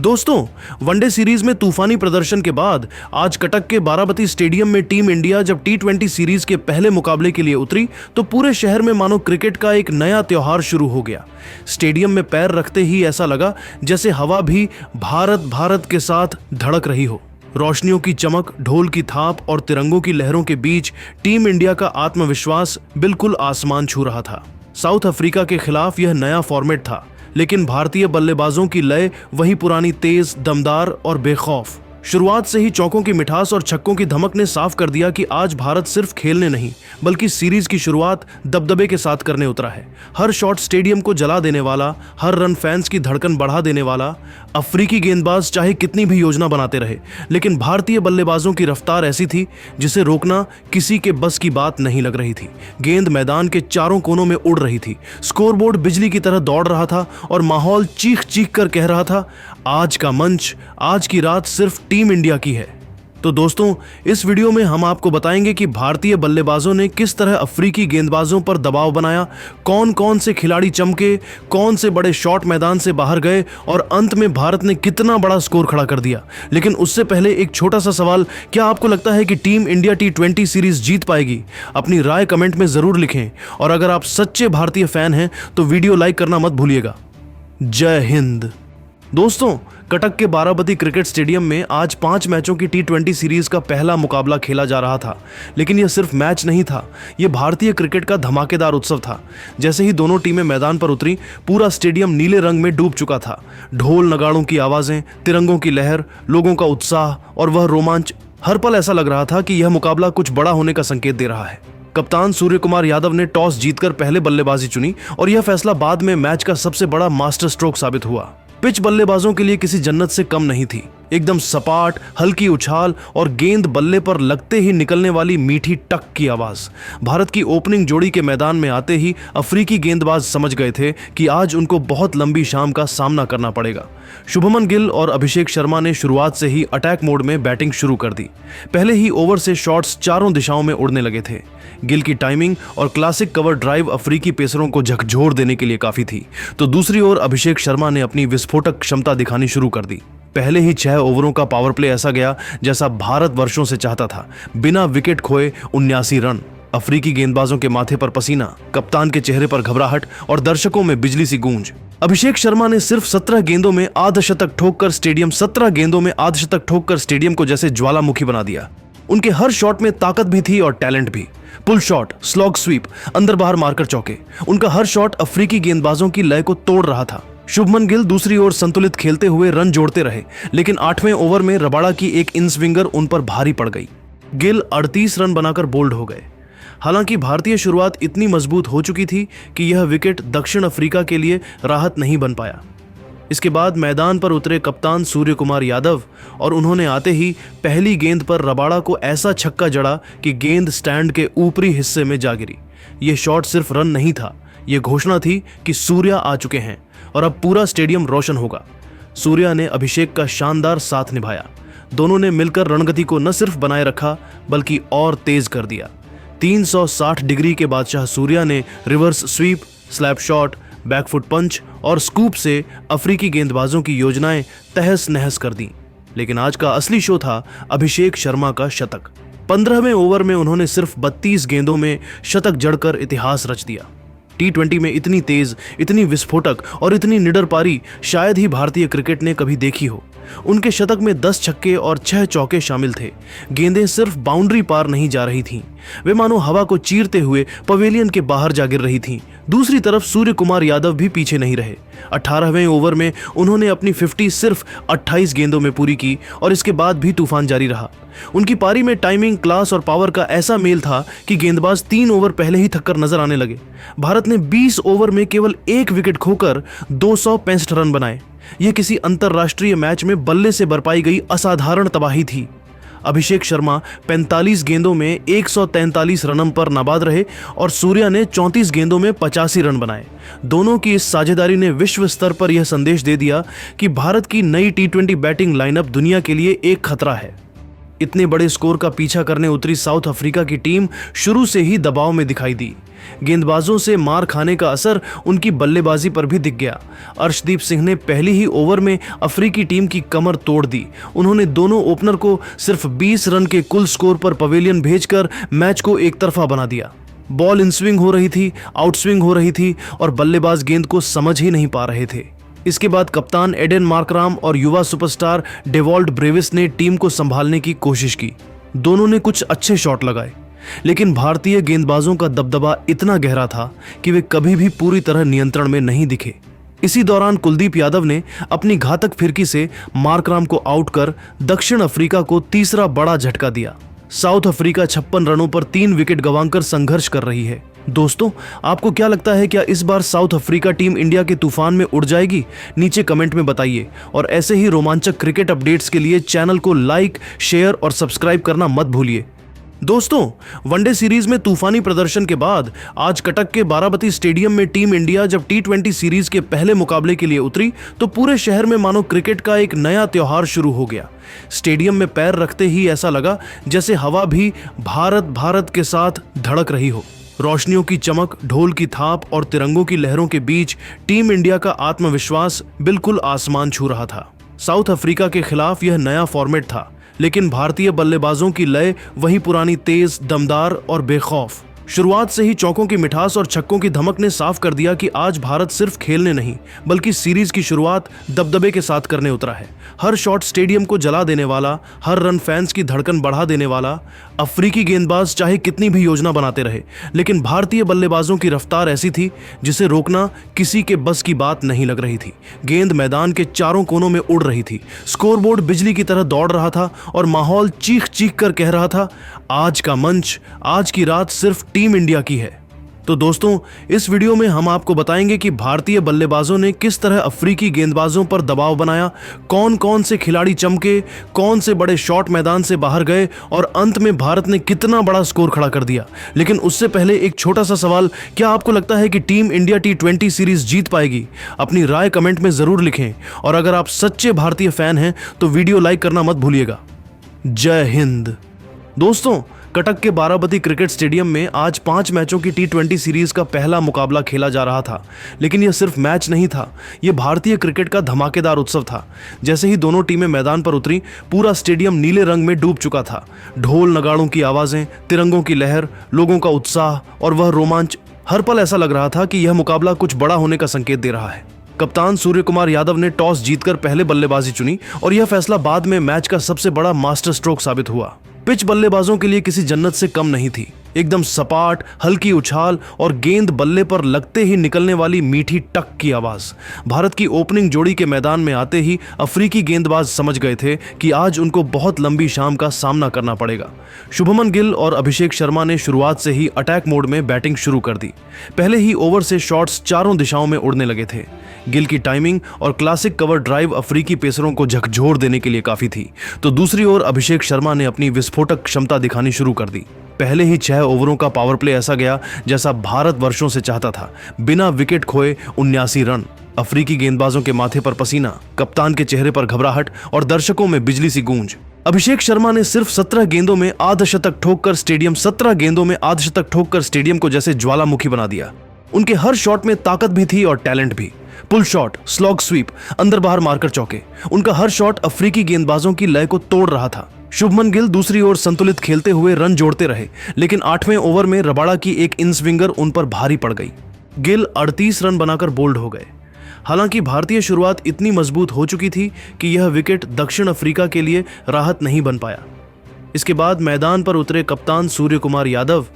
दोस्तों, one day series में तूफानी प्रदर्शन के बाद आज कटक के बाराबती स्टेडियम में टीम इंडिया जब टी20 सीरीज के पहले मुकाबले के लिए उतरी तो पूरे शहर में मानो क्रिकेट का एक नया त्योहार शुरू हो गया। स्टेडियम में पैर रखते ही ऐसा लगा जैसे हवा भी भारत भारत के साथ धड़क रही हो। रोशनियों की चमक, ढोल की थाप और तिरंगों की लहरों के बीच टीम इंडिया का आत्मविश्वास बिल्कुल आसमान छू रहा था। साउथ अफ्रीका के खिलाफ यह नया फॉर्मेट था, लेकिन भारतीय बल्लेबाजों की लय वही पुरानी, तेज, दमदार और बेखौफ। शुरुआत से ही चौकों की मिठास और छक्कों की धमक ने साफ कर दिया कि आज भारत सिर्फ खेलने नहीं बल्कि सीरीज की शुरुआत दबदबे के साथ करने उतरा है। हर शॉट स्टेडियम को जला देने वाला, हर रन फैंस की धड़कन बढ़ा देने वाला। अफ्रीकी गेंदबाज चाहे कितनी भी योजना बनाते रहे, लेकिन भारतीय बल्लेबाजों की रफ्तार ऐसी थी जिसे रोकना किसी के बस की बात नहीं लग रही थी। गेंद मैदान के चारों कोनों में उड़ रही थी, स्कोरबोर्ड बिजली की तरह दौड़ रहा था और माहौल चीख चीख कर कह रहा था, आज का मंच, आज की रात सिर्फ टीम इंडिया की है। तो दोस्तों, इस वीडियो में हम आपको बताएंगे कि भारतीय बल्लेबाजों ने किस तरह अफ्रीकी गेंदबाजों पर दबाव बनाया, कौन कौन से खिलाड़ी चमके, कौन से बड़े शॉट मैदान से बाहर गए और अंत में भारत ने कितना बड़ा स्कोर खड़ा कर दिया। लेकिन उससे पहले एक छोटा सा सवाल, क्या आपको लगता है कि टीम इंडिया टी20 सीरीज जीत पाएगी? अपनी राय कमेंट में जरूर लिखें और अगर आप सच्चे भारतीय फैन हैं तो वीडियो लाइक करना मत भूलिएगा। जय हिंद। दोस्तों, कटक के बाराबती क्रिकेट स्टेडियम में आज 5 मैचों की टी20 सीरीज का पहला मुकाबला खेला जा रहा था। लेकिन यह सिर्फ मैच नहीं था, यह भारतीय क्रिकेट का धमाकेदार उत्सव था। जैसे ही दोनों टीमें मैदान पर उतरी, पूरा स्टेडियम नीले रंग में डूब चुका था। ढोल नगाड़ों की आवाजें, तिरंगों की लहर, लोगों का उत्साह और वह रोमांच, हर पल ऐसा लग रहा था कि यह मुकाबला कुछ बड़ा होने का संकेत दे रहा है। कप्तान सूर्य कुमार यादव ने टॉस जीतकर पहले बल्लेबाजी चुनी और यह फैसला बाद में मैच का सबसे बड़ा मास्टर स्ट्रोक साबित हुआ। पिच बल्लेबाजों के लिए किसी जन्नत से कम नहीं थी। एकदम सपाट, हल्की उछाल और गेंद बल्ले पर लगते ही निकलने वाली मीठी टक की आवाज। भारत की ओपनिंग जोड़ी के मैदान में आते ही अफ्रीकी गेंदबाज समझ गए थे कि आज उनको बहुत लंबी शाम का सामना करना पड़ेगा। शुभमन गिल और अभिषेक शर्मा ने शुरुआत से ही अटैक मोड में बैटिंग शुरू कर दी। पहले ही ओवर से शॉट्स चारों दिशाओं में उड़ने लगे थे। गिल की टाइमिंग और क्लासिक कवर ड्राइव अफ्रीकी पेसरों को झकझोर देने के लिए काफी थी, तो दूसरी ओर अभिषेक शर्मा ने अपनी विस्फोटक क्षमता दिखानी शुरू कर दी। पहले ही 6 ओवरों का पावर प्ले ऐसा गया जैसा भारत वर्षों से चाहता था। बिना विकेट खोए 79 रन। अफ्रीकी गेंदबाजों के माथे पर पसीना, कप्तान के चेहरे पर घबराहट और दर्शकों में बिजली सी गूंज। अभिषेक शर्मा ने सिर्फ 17 गेंदों में अर्धशतक ठोककर स्टेडियम को जैसे ज्वालामुखी बना दिया। उनके हर शॉट में ताकत भी थी और टैलेंट भी। पुल शॉट, स्लॉग स्वीप, अंदर बाहर मारकर चौके, उनका हर शॉट अफ्रीकी गेंदबाजों की लय को तोड़ रहा था। शुभमन गिल दूसरी ओर संतुलित खेलते हुए रन जोड़ते रहे, लेकिन 8वें ओवर में रबाड़ा की एक इन स्विंगर उन पर भारी पड़ गई। गिल 38 रन बनाकर बोल्ड हो गए। हालांकि भारतीय शुरुआत इतनी मजबूत हो चुकी थी कि यह विकेट दक्षिण अफ्रीका के लिए राहत नहीं बन पाया। इसके बाद मैदान पर उतरे कप्तान सूर्य कुमार यादव और उन्होंने आते ही पहली गेंद पर रबाड़ा को ऐसा छक्का जड़ा कि गेंद स्टैंड के ऊपरी हिस्से में जा गिरी। यह शॉट सिर्फ रन नहीं था, यह घोषणा थी कि सूर्या आ चुके हैं और अब पूरा स्टेडियम रोशन होगा। सूर्या ने अभिषेक का शानदार साथ निभाया। दोनों ने मिलकर रणगति को न सिर्फ बनाए रखा बल्कि और तेज कर दिया। 360 डिग्री के बादशाह सूर्या ने reverse sweep, slap shot, back foot punch और स्कूप से अफ्रीकी गेंदबाजों की योजनाएं तहस नहस कर दी। लेकिन आज का असली शो था अभिषेक शर्मा का शतक। 15वें ओवर में उन्होंने सिर्फ 32 गेंदों में शतक जड़कर इतिहास रच दिया। टी20 में इतनी तेज, इतनी विस्फोटक और इतनी निडर पारी शायद ही भारतीय क्रिकेट ने कभी देखी हो। उनके शतक में 10 छक्के और 6 चौके शामिल थे। गेंदें सिर्फ बाउंड्री पार नहीं जा रही थीं, वे मानो हवा को चीरते हुए पवेलियन के बाहर जा गिर रही थीं। दूसरी तरफ सूर्य कुमार यादव भी पीछे नहीं रहे। 18वें ओवर में उन्होंने अपनी 50 सिर्फ 28 गेंदों में पूरी की और इसके बाद भी तूफान जारी रहा। उनकी पारी में टाइमिंग, क्लास और पावर का ऐसा मेल था कि गेंदबाज 3 ओवर पहले ही थककर नजर आने लगे। भारत ने 20 ओवर में केवल 1 विकेट खोकर 265 रन बनाए। यह किसी अंतरराष्ट्रीय मैच में बल्ले से बरपाई गई असाधारण तबाही थी। अभिषेक शर्मा 45 गेंदों में 143 रनों पर नाबाद रहे और सूर्या ने 34 गेंदों में 85 रन बनाए। दोनों की इस साझेदारी ने विश्व स्तर पर यह संदेश दे दिया कि भारत की नई टी20 बैटिंग लाइनअप दुनिया के लिए एक खतरा है। इतने बड़े स्कोर का पीछा करने उतरी साउथ अफ्रीका की टीम शुरू से ही दबाव में दिखाई दी। गेंदबाजों से मार खाने का असर उनकी बल्लेबाजी पर भी दिख गया। अर्शदीप सिंह ने पहली ही ओवर में अफ्रीकी टीम की कमर तोड़ दी। उन्होंने दोनों ओपनर को सिर्फ 20 रन के कुल स्कोर पर पवेलियन भेजकर मैच को एक तरफा बना दिया। बॉल इन स्विंग हो रही थी, आउट स्विंग हो रही थी और बल्लेबाज गेंद को समझ ही नहीं पा रहे थे। इसके बाद कप्तान एडेन मार्कराम और युवा सुपरस्टार डेवॉल्ट ब्रेविस ने टीम को संभालने की कोशिश की। दोनों ने कुछ अच्छे शॉट लगाए, लेकिन भारतीय गेंदबाजों का दबदबा इतना गहरा था कि वे कभी भी पूरी तरह नियंत्रण में नहीं दिखे। इसी दौरान कुलदीप यादव ने अपनी घातक फिरकी से मार्कराम को आउट कर दक्षिण अफ्रीका को तीसरा बड़ा झटका दिया। साउथ अफ्रीका 56 रनों पर 3 विकेट गंवाकर संघर्ष कर रही है। दोस्तों, आपको क्या लगता है, क्या इस बार साउथ अफ्रीका टीम इंडिया के तूफान में उड़ जाएगी? नीचे कमेंट में बताइए और ऐसे ही रोमांचक क्रिकेट अपडेट्स के लिए चैनल को लाइक, शेयर और सब्सक्राइब करना मत भूलिए। दोस्तों, वनडे सीरीज में तूफानी प्रदर्शन के बाद आज कटक के बाराबती स्टेडियम में टीम इंडिया जब T20 सीरीज के पहले मुकाबले के लिए उतरी तो पूरे शहर में मानो क्रिकेट का एक नया त्योहार शुरू हो गया। स्टेडियम में पैर रखते ही ऐसा लगा जैसे हवा भी भारत के साथ धड़क रही हो। रोशनियों की चमक, ढोल की थाप और तिरंगों की लहरों के बीच टीम इंडिया का आत्मविश्वास बिल्कुल आसमान छू रहा था। साउथ अफ्रीका के खिलाफ यह नया फॉर्मेट था, लेकिन भारतीय बल्लेबाजों की लय वही पुरानी, तेज, दमदार और बेखौफ। शुरुआत से ही चौकों की मिठास और छक्कों की धमक ने साफ कर दिया कि आज भारत सिर्फ खेलने नहीं बल्कि सीरीज की शुरुआत दबदबे के साथ करने उतरा है। हर शॉट स्टेडियम को जला देने वाला, हर रन फैंस की धड़कन बढ़ा देने वाला। अफ्रीकी गेंदबाज चाहे कितनी भी योजना बनाते रहे, लेकिन भारतीय बल्लेबाजों की रफ्तार ऐसी थी जिसे रोकना किसी के बस की बात नहीं लग रही थी। गेंद मैदान के चारों कोनों में उड़ रही थी, स्कोरबोर्ड बिजली की तरह दौड़ रहा था और माहौल चीख चीख कर कह रहा था, आज का मंच, आज की रात सिर्फ टीम इंडिया की है। तो दोस्तों, इस वीडियो में हम आपको बताएंगे कि भारतीय बल्लेबाजों ने किस तरह अफ्रीकी गेंदबाजों पर दबाव बनाया, कौन कौन से खिलाड़ी चमके, कौन से बड़े शॉट मैदान से बाहर गए और अंत में भारत ने कितना बड़ा स्कोर खड़ा कर दिया। लेकिन उससे पहले एक छोटा सा सवाल, क्या आपको लगता है कि टीम इंडिया T20 सीरीज जीत पाएगी? अपनी राय कमेंट में जरूर लिखें और अगर आप सच्चे भारतीय फैन हैं तो वीडियो लाइक करना मत भूलिएगा। जय हिंद। दोस्तों, कटक के बाराबती क्रिकेट स्टेडियम में आज 5 मैचों की T20 सीरीज का पहला मुकाबला खेला जा रहा था। लेकिन यह सिर्फ मैच नहीं था, यह भारतीय क्रिकेट का धमाकेदार उत्सव था। जैसे ही दोनों टीमें मैदान पर उतरी, पूरा स्टेडियम नीले रंग में डूब चुका था। ढोल नगाड़ों की आवाजें, तिरंगों की लहर, लोगों का उत्साह और वह रोमांच, हर पल ऐसा लग रहा था कि यह मुकाबला कुछ बड़ा होने का संकेत दे रहा है। कप्तान सूर्य कुमार यादव ने टॉस जीतकर पहले बल्लेबाजी चुनी और यह फैसला बाद में मैच का सबसे बड़ा मास्टर स्ट्रोक साबित हुआ। पिच बल्लेबाजों के लिए किसी जन्नत से कम नहीं थी। एकदम सपाट, हल्की उछाल और गेंद बल्ले पर लगते ही निकलने वाली मीठी टक की आवाज। भारत की ओपनिंग जोड़ी के मैदान में आते ही अफ्रीकी गेंदबाज समझ गए थे कि आज उनको बहुत लंबी शाम का सामना करना पड़ेगा। शुभमन गिल और अभिषेक शर्मा ने शुरुआत से ही अटैक मोड में बैटिंग शुरू कर दी। पहले ही ओवर से शॉट्स चारों दिशाओं में उड़ने लगे थे। गिल की टाइमिंग और क्लासिक कवर ड्राइव अफ्रीकी पेसरों को झकझोर देने के लिए काफी थी, तो दूसरी ओर अभिषेक शर्मा ने अपनी विस्फोटक क्षमता दिखानी शुरू कर दी। पहले ही 6 ओवरों का पावर प्ले ऐसा गया जैसा भारत वर्षों से चाहता था। बिना विकेट खोए 79 रन, अफ्रीकी गेंदबाजों के माथे पर पसीना, कप्तान के चेहरे पर घबराहट और दर्शकों में बिजली सी गूंज। अभिषेक शर्मा ने सिर्फ 17 गेंदों में अर्धशतक ठोककर स्टेडियम को जैसे ज्वालामुखी बना दिया। उनके हर शॉट में ताकत भी थी और टैलेंट भी। पुल शॉट, स्लॉग स्वीप, अंदर बाहर मारकर चौके, उनका हर शॉट अफ्रीकी गेंदबाजों की लय को तोड़ रहा था। शुभमन गिल दूसरी ओर संतुलित खेलते हुए रन जोड़ते रहे, लेकिन 8वें ओवर में रबाड़ा की एक इन स्विंगर उन पर भारी पड़ गई। गिल 38 रन बनाकर बोल्ड हो गए। हालांकि भारतीय शुरुआत इतनी मजबूत हो चुकी थी कि यह विकेट दक्षिण अफ्रीका के लिए राहत नहीं बन पाया। इसके बाद मैदान पर उतरे कप्तान सूर्य कुमार यादव